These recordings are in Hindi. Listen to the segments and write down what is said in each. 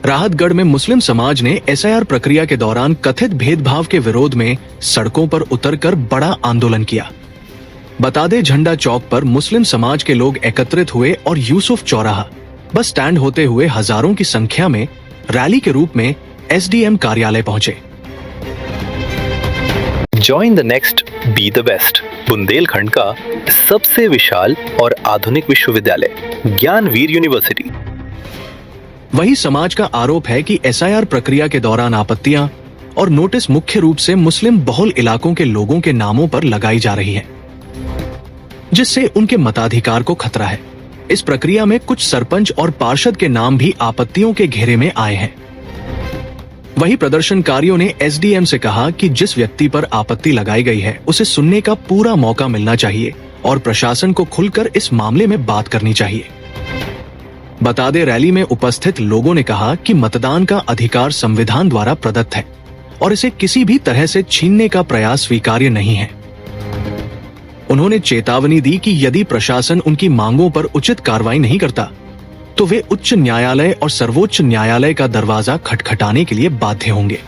राहतगढ़ में मुस्लिम समाज ने एसआईआर प्रक्रिया के दौरान कथित भेदभाव के विरोध में सड़कों पर उतरकर बड़ा आंदोलन किया। बता दें, झंडा चौक पर मुस्लिम समाज के लोग एकत्रित हुए और यूसुफ चौराहा बस स्टैंड होते हुए हजारों की संख्या में रैली के रूप में एसडीएम कार्यालय पहुंचे। Join the next, be the best. Bundelkhand का सबसे विशाल और आधुनिक विश्वविद्यालय ज्ञानवीर यूनिवर्सिटी। वही समाज का आरोप है कि एसआईआर प्रक्रिया के दौरान आपत्तियां और नोटिस मुख्य रूप से मुस्लिम बहुल इलाकों के लोगों के नामों पर लगाई जा रही है, जिससे उनके मताधिकार को खतरा है। इस प्रक्रिया में कुछ सरपंच और पार्षद के नाम भी आपत्तियों के घेरे में आए हैं। वही प्रदर्शनकारियों ने एसडीएम से कहा कि जिस व्यक्ति पर आपत्ति लगाई गई है उसे सुनने का पूरा मौका मिलना चाहिए और प्रशासन को खुलकर इस मामले में बात करनी चाहिए। बता दें, रैली में उपस्थित लोगों ने कहा कि मतदान का अधिकार संविधान द्वारा प्रदत्त है और इसे किसी भी तरह से छीनने का प्रयास स्वीकार्य नहीं है। उन्होंने चेतावनी दी कि यदि प्रशासन उनकी मांगों पर उचित कार्रवाई नहीं करता तो वे उच्च न्यायालय और सर्वोच्च न्यायालय का दरवाजा खटखटाने के लिए बाध्य होंगे।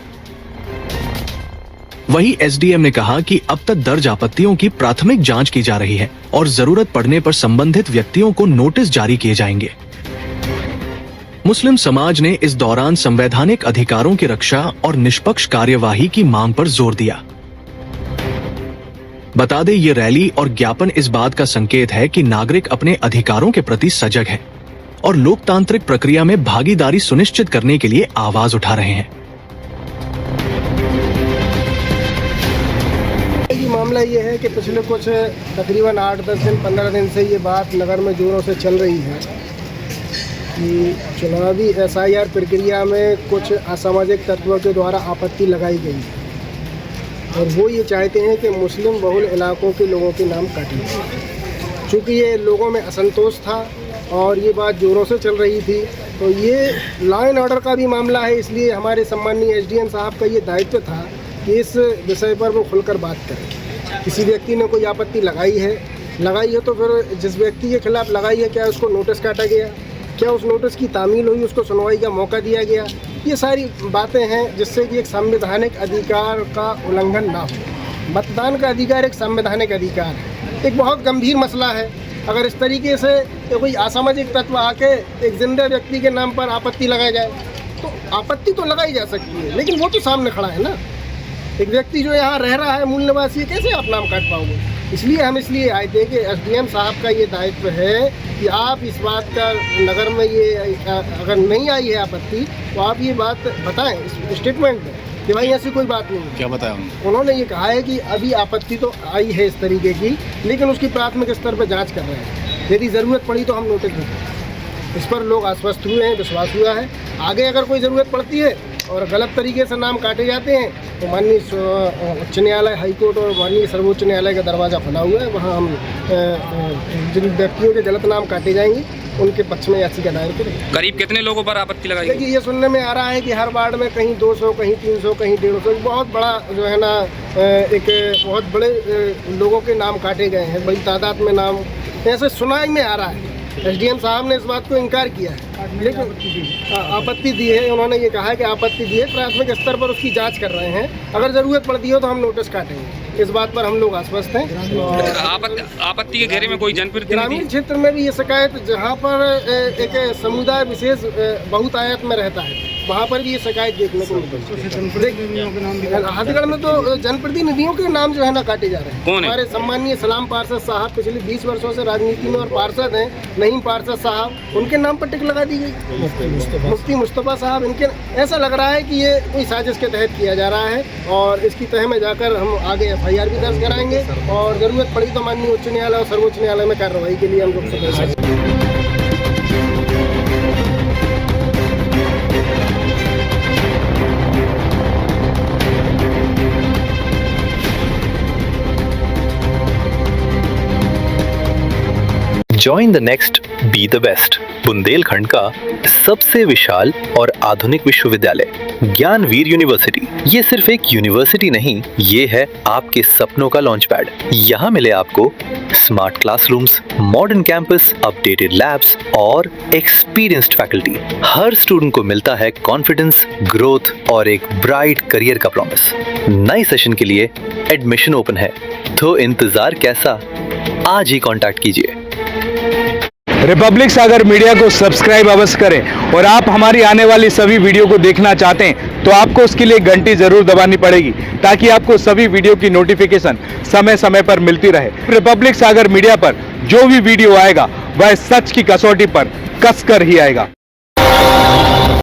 वही एसडीएम ने कहा कि अब तक दर्ज आपत्तियों की प्राथमिक जांच की जा रही है और जरूरत पड़ने पर संबंधित व्यक्तियों को नोटिस जारी किए जाएंगे। मुस्लिम समाज ने इस दौरान संवैधानिक अधिकारों की रक्षा और निष्पक्ष कार्यवाही की मांग पर जोर दिया। बता दें, ये रैली और ज्ञापन इस बात का संकेत है कि नागरिक अपने अधिकारों के प्रति सजग है और लोकतांत्रिक प्रक्रिया में भागीदारी सुनिश्चित करने के लिए आवाज उठा रहे हैं। मामला ये है कि पिछले कुछ तकरीबन 8-10 दिन 15 दिन से ये बात नगर में जोरों से चल रही है कि चुनावी एसआईआर प्रक्रिया में कुछ असामाजिक तत्वों के द्वारा आपत्ति लगाई गई है और वो ये चाहते हैं कि मुस्लिम बहुल इलाकों के लोगों के नाम काटे। चूँकि ये लोगों में असंतोष था और ये बात जोरों से चल रही थी, तो ये लॉ एंड ऑर्डर का भी मामला है, इसलिए हमारे सम्माननीय एसडीएम साहब का ये दायित्व था कि इस विषय पर वो खुलकर बात करें। किसी व्यक्ति ने कोई आपत्ति लगाई है तो फिर जिस व्यक्ति के खिलाफ लगाई है, क्या उसको नोटिस काटा गया, क्या उस नोटिस की तामील हुई, उसको सुनवाई का मौका दिया गया। ये सारी बातें हैं जिससे कि एक संवैधानिक अधिकार का उल्लंघन ना हो। मतदान का अधिकार एक संवैधानिक अधिकार है, एक बहुत गंभीर मसला है। अगर इस तरीके से कोई असामाजिक तत्व आके एक जिंदा व्यक्ति के नाम पर आपत्ति लगाई जाए तो आपत्ति तो लगाई जा सकती है, लेकिन वो तो सामने खड़ा है ना। एक व्यक्ति जो यहाँ रह रहा है, मूल निवासी, कैसे आप नाम काट पाओगे? इसलिए हम आए थे कि एसडीएम साहब का ये दायित्व है कि आप इस बात का नगर में ये अगर नहीं आई है आपत्ति तो आप ये बात बताएं, स्टेटमेंट दें कि भाई ऐसी कोई बात नहीं। क्या बताया उन्होंने? ये कहा है कि अभी आपत्ति तो आई है इस तरीके की, लेकिन उसकी प्राथमिक स्तर पर जांच कर रहे हैं। यदि ज़रूरत पड़ी तो हम नोटिस देंगे। इस पर लोग आश्वस्त हुए हैं, विश्वास हुआ है। आगे अगर कोई ज़रूरत पड़ती है और गलत तरीके से नाम काटे जाते हैं तो माननीय उच्च न्यायालय, हाईकोर्ट और माननीय सर्वोच्च न्यायालय का दरवाज़ा खुला हुआ है। वहाँ हम जिन व्यक्तियों के गलत नाम काटे जाएंगे उनके पक्ष में याचिका दायर करेंगे। करीब कितने लोगों पर आपत्ति लगाई? देखिए, ये सुनने में आ रहा है कि हर वार्ड में कहीं 200, कहीं 300, कहीं 150, बहुत बड़ा जो है ना एक बहुत बड़े लोगों के नाम काटे गए हैं, बड़ी तादाद में नाम ऐसे सुनाई में आ रहा है। एसडीएम साहब ने इस बात को इनकार किया है, लेकिन आपत्ति दी है। उन्होंने ये कहा है कि आपत्ति दी है, प्राथमिक स्तर पर उसकी जांच कर रहे हैं। अगर ज़रूरत पड़ती हो तो हम नोटिस काटेंगे। इस बात पर हम लोग आश्वस्त हैं। आपत्ति के घेरे में कोई जनप्रतिनिधि? ग्रामीण क्षेत्र में भी ये शिकायत, जहाँ पर एक समुदाय विशेष बहुतायत में रहता है, वहाँ पर भी ये शिकायत देखने को मिलती है। राहतगढ़ में तो जनप्रतिनिधियों के नाम जो है ना काटे जा रहे हैं। हमारे सम्माननीय सलाम पार्षद साहब पिछले 20 वर्षों से राजनीति में और पार्षद हैं, नईम पार्षद साहब, उनके नाम पर टिक लगा दी गई। मुफ्ती मुस्तफ़ा साहब, इनके ऐसा लग रहा है कि ये कोई साजिश के तहत किया जा रहा है और इसकी तह में जाकर हम आगे एफआईआर भी दर्ज कराएंगे और ज़रूरत पड़ी तो माननीय उच्च न्यायालय और सर्वोच्च न्यायालय में कार्रवाई के लिए हम लोग Join the next, be the best. Bundelkhand का सबसे विशाल और आधुनिक विश्वविद्यालय ज्ञानवीर यूनिवर्सिटी। ये सिर्फ एक यूनिवर्सिटी नहीं, ये है आपके सपनों का लॉन्च पैड। यहाँ मिले आपको smart classrooms, modern campus, updated labs और एक्सपीरियंस्ड फैकल्टी। हर स्टूडेंट को मिलता है कॉन्फिडेंस, ग्रोथ और एक ब्राइट करियर का प्रॉमिस। नए सेशन के लिए एडमिशन ओपन है, तो इंतजार कैसा? आज ही कांटेक्ट कीजिए। रिपब्लिक सागर मीडिया को सब्सक्राइब अवश्य करें और आप हमारी आने वाली सभी वीडियो को देखना चाहते हैं तो आपको उसके लिए घंटी जरूर दबानी पड़ेगी, ताकि आपको सभी वीडियो की नोटिफिकेशन समय समय पर मिलती रहे। रिपब्लिक सागर मीडिया पर जो भी वीडियो आएगा वह सच की कसौटी पर कसकर ही आएगा।